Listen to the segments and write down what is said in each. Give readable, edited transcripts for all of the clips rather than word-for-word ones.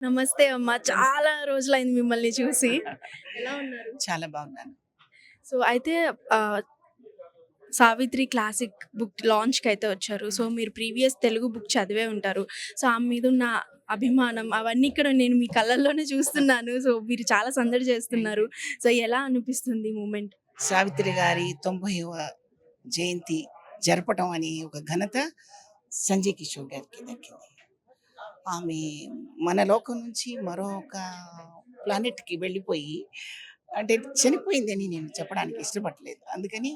నమస్తే అమ్మ. చాలా రోజులైంది మిమ్మల్ని చూసి. ఎలా ఉన్నారు? చాలా బాగున్నాను. సో, అయితే ఆహ్, 'సావిత్రి' క్లాసిక్ బుక్ లాంచ్‌కయితే వచ్చారు. సో, మీరు ప్రీవియస్ తెలుగు బుక్ చదివే ఉంటారు. సో, ఆమె మీదున్న అభిమానం అవన్నీ ఇక్కడ నేను మీ కళ్ళల్లోనే చూస్తున్నాను. సో, మీరు చాలా సందడి చేస్తున్నారు. సో, ఎలా అనిపిస్తుంది మూమెంట్? సావిత్రి గారి 90వ జయంతి జరపటం అనే ఒక ఘనత సంజయ్ కిషోర్ గారికి దక్కింది. ఆమె మన లోకం నుంచి మరొక ప్లానెట్‌కి వెళ్ళిపోయి, అంటే చనిపోయిందని నేను చెప్పడానికి ఇష్టపడలేదు. అందుకని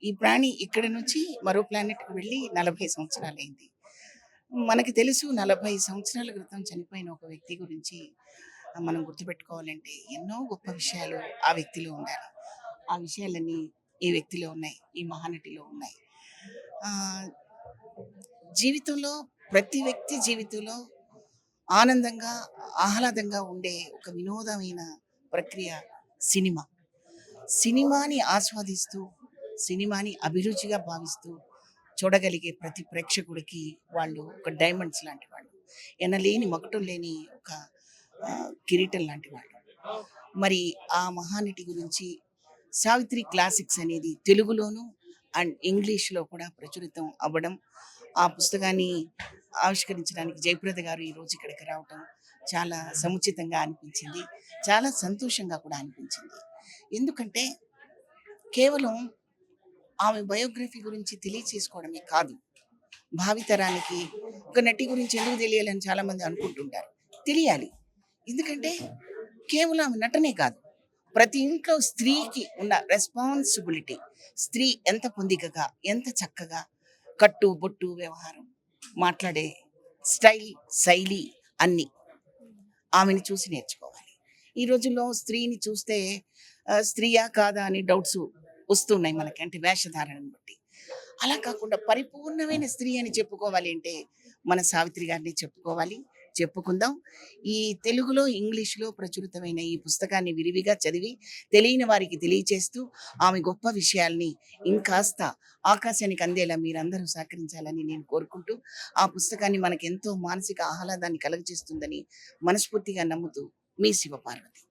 ఈ ప్రాణి ఇక్కడి నుంచి మరో ప్లానెట్‌కి వెళ్ళి 40 సంవత్సరాలైంది. మనకి తెలుసు 40 సంవత్సరాల క్రితం చనిపోయిన ఒక వ్యక్తి గురించి మనం గుర్తుపెట్టుకోవాలంటే ఎన్నో గొప్ప విషయాలు ఆ వ్యక్తిలో ఉండాలి. ఆ విషయాలన్నీ ఈ వ్యక్తిలో ఉన్నాయి. ఈ మహానటిలో ఉన్నాయి. ఆహ్, జీవితంలో ప్రతి వ్యక్తి జీవితంలో ఆనందంగా, ఆహ్లాదంగా ఉండే ఒక వినోదమైన ప్రక్రియ సినిమా. సినిమాని ఆస్వాదిస్తూ, సినిమాని అభిరుచిగా భావిస్తూ చూడగలిగే ప్రతి ప్రేక్షకుడికి వాళ్ళు ఒక డైమండ్స్ లాంటి వాళ్ళు. ఎనలేని మకుటం లేని ఒక కిరీటం లాంటి వాళ్ళు. మరి ఆ మహానటి గురించి 'సావిత్రి క్లాసిక్స్' అనేది తెలుగులోను అండ్ ఇంగ్లీష్‌లో కూడా ప్రచురితం అవ్వడం, ఆ పుస్తకాన్ని ఆవిష్కరించడానికి జయప్రద గారు ఈరోజు ఇక్కడికి రావటం చాలా సముచితంగా అనిపించింది. చాలా సంతోషంగా కూడా అనిపించింది. ఎందుకంటే కేవలం ఆమె బయోగ్రఫీ గురించి తెలియచేసుకోవడమే కాదు, భావితరానికి ఒక నటి గురించి ఎందుకు తెలియాలని చాలామంది అనుకుంటుంటారు. తెలియాలి. ఎందుకంటే కేవలం ఆమె నటనే కాదు, ప్రతి ఇంట్లో స్త్రీకి ఉన్న రెస్పాన్సిబిలిటీ, స్త్రీ ఎంత పొందికగా, ఎంత చక్కగా కట్టు, బొట్టు, వ్యవహారం, మాట్లాడే స్టైల్, శైలి అన్నీ ఆమెని చూసి నేర్చుకోవాలి. ఈ రోజుల్లో స్త్రీని చూస్తే స్త్రీయా కాదా అని డౌట్స్ వస్తున్నాయి మనకి, అంటే వేషధారణను బట్టి. అలా కాకుండా పరిపూర్ణమైన స్త్రీ అని చెప్పుకోవాలి అంటే మన సావిత్రి గారిని చెప్పుకోవాలి, చెప్పుకుందాం. ఈ తెలుగులో, ఇంగ్లీష్‌లో ప్రచురితమైన ఈ పుస్తకాన్ని విరివిగా చదివి తెలియని వారికి తెలియచేస్తూ ఆమె గొప్ప విషయాల్ని ఇంకాస్త ఆకాశానికి అందేలా మీరందరూ సహకరించాలని నేను కోరుకుంటూ, ఆ పుస్తకాన్ని మనకెంతో మానసిక ఆహ్లాదాన్ని కలుగజేస్తుందని మనస్ఫూర్తిగా నమ్ముతూ మీ శివపార్వతి.